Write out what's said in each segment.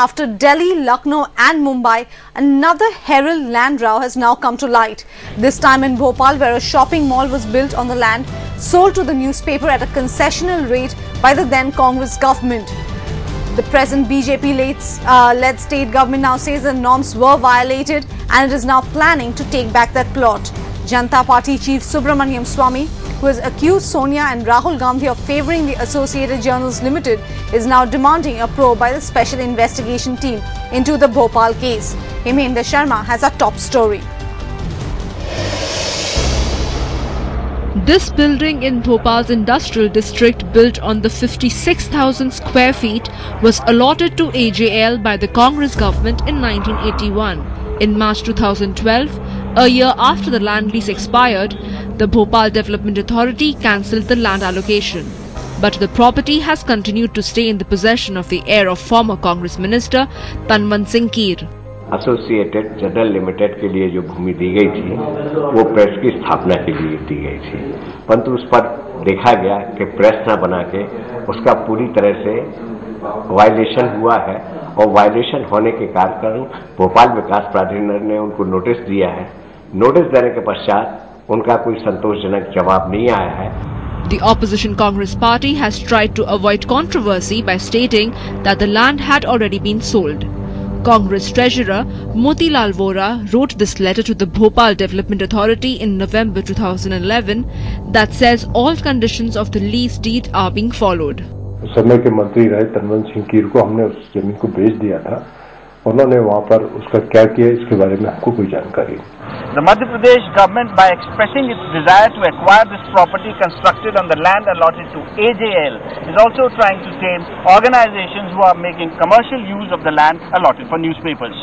After Delhi, Lucknow and Mumbai, another Herald land row has now come to light. This time in Bhopal, where a shopping mall was built on the land sold to the newspaper at a concessional rate by the then Congress government. The present BJP-led state government now says the norms were violated and it is now planning to take back that plot. Janata Party chief Subramaniam Swamy, who has accused Sonia and Rahul Gandhi of favouring the Associated Journals Limited, is now demanding a probe by the Special Investigation Team into the Bhopal case. Hemendra Sharma has a top story. This building in Bhopal's industrial district, built on the 56,000 square feet, was allotted to AJL by the Congress government in 1981. In March 2012, a year after the land lease expired, the Bhopal Development Authority cancelled the land allocation. But the property has continued to stay in the possession of the heir of former Congress Minister Tanwant Singh Keer. Associated journal limited के लिए जो भूमि दी गई थी वो press की स्थापना के लिए दी गई थी, परंतु उस पर देखा गया कि प्रेस न बना के उसका पूरी तरह से वायलेशन हुआ है और वायलेशन होने के कारण भोपाल विकास प्राधिकरण ने उनको नोटिस दिया है। नोटिस देने के पश्चात उनका कोई संतोषजनक जवाब नहीं आया है। The opposition Congress party has tried to avoid controversy by stating that the land had already been sold. Congress Treasurer Motilal Vora wrote this letter to the Bhopal Development Authority in November 2011 that says all conditions of the lease deed are being followed. उस समय के मंत्री रहे तनवंत सिंह कीर को हमने उस जमीन को बेच दिया था। उन्होंने वहां पर उसका क्या किया इसके बारे में हमको कोई जानकारी नहीं। The Madhya Pradesh government, by expressing its desire to acquire this property constructed on the land allotted to AJL, is also trying to tame organizations who are making commercial use of the land allotted for newspapers.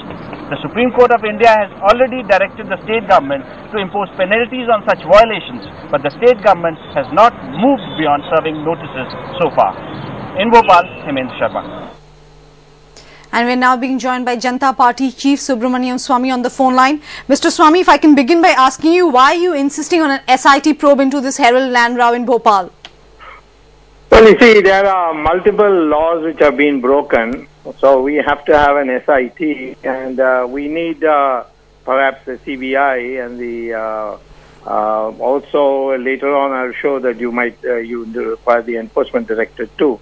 The Supreme Court of India has already directed the state government to impose penalties on such violations, but the state government has not moved beyond serving notices so far. In Bhopal, Hemendra Sharma. And we're now being joined by Janata Party Chief Subramaniam Swamy on the phone line. Mr. Swamy, if I can begin by asking you, why are you insisting on an SIT probe into this Herald land row in Bhopal? Well, you see, there are multiple laws which have been broken, so we have to have an SIT, and we need perhaps the CBI and the also later on I'll show that you might you require the Enforcement Directorate too.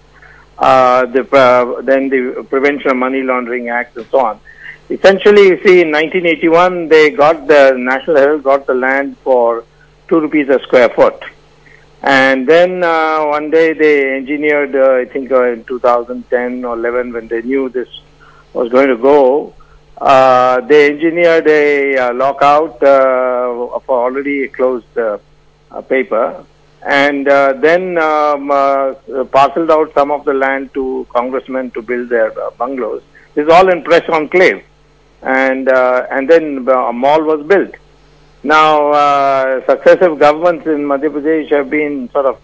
Then the Prevention of Money Laundering Act and so on. Essentially, you see, in 1981, they got the National Herald got the land for 2 rupees a square foot. And then one day they engineered, I think in 2010 or 11, when they knew this was going to go, they engineered a lockout for already closed paper. And then parceled out some of the land to congressmen to build their bungalows. This is all in press enclave, and then a mall was built. Now, successive governments in Madhya Pradesh have been sort of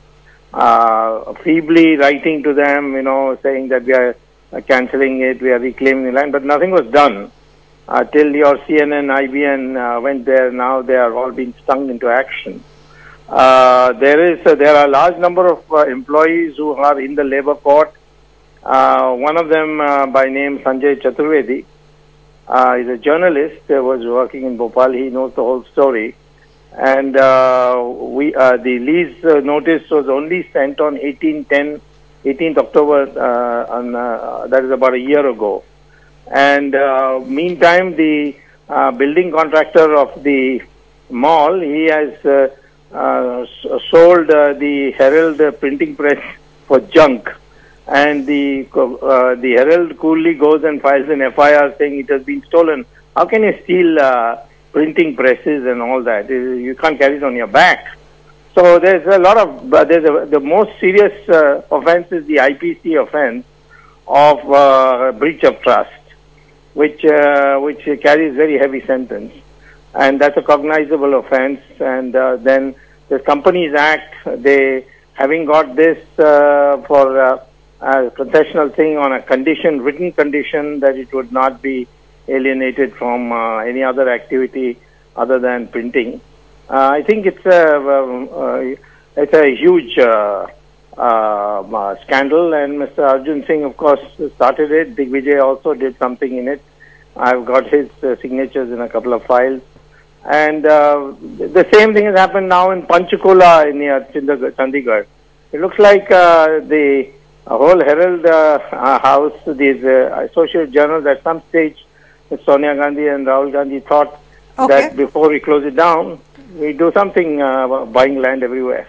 feebly writing to them, saying that we are cancelling it, we are reclaiming the land, but nothing was done till your CNN, IBN went there. Now they are all being stung into action. There are a large number of employees who are in the labor court. One of them by name Sanjay Chaturvedi is a journalist, was working in Bhopal. He knows the whole story. And the lease notice was only sent on 18th October, that is about a year ago. And meantime, the building contractor of the mall, he has sold the Herald printing press for junk, and the Herald coolly goes and files an FIR saying it has been stolen. How can you steal printing presses and all that? You can't carry it on your back. So there's a lot of the most serious offence is the IPC offence of breach of trust, which carries very heavy sentence. And that's a cognizable offence. And then the Companies Act, they having got this for a concessional thing on a condition, written condition that it would not be alienated from any other activity other than printing. I think it's a huge scandal, and Mr. Arjun Singh, of course, started it. Digvijay also did something in it. I've got his signatures in a couple of files. And the same thing has happened now in Panchkula near Chandigarh. It looks like the whole Herald house, these associate journals, at some stage, Sonia Gandhi and Rahul Gandhi thought that before we close it down, we do something buying land everywhere.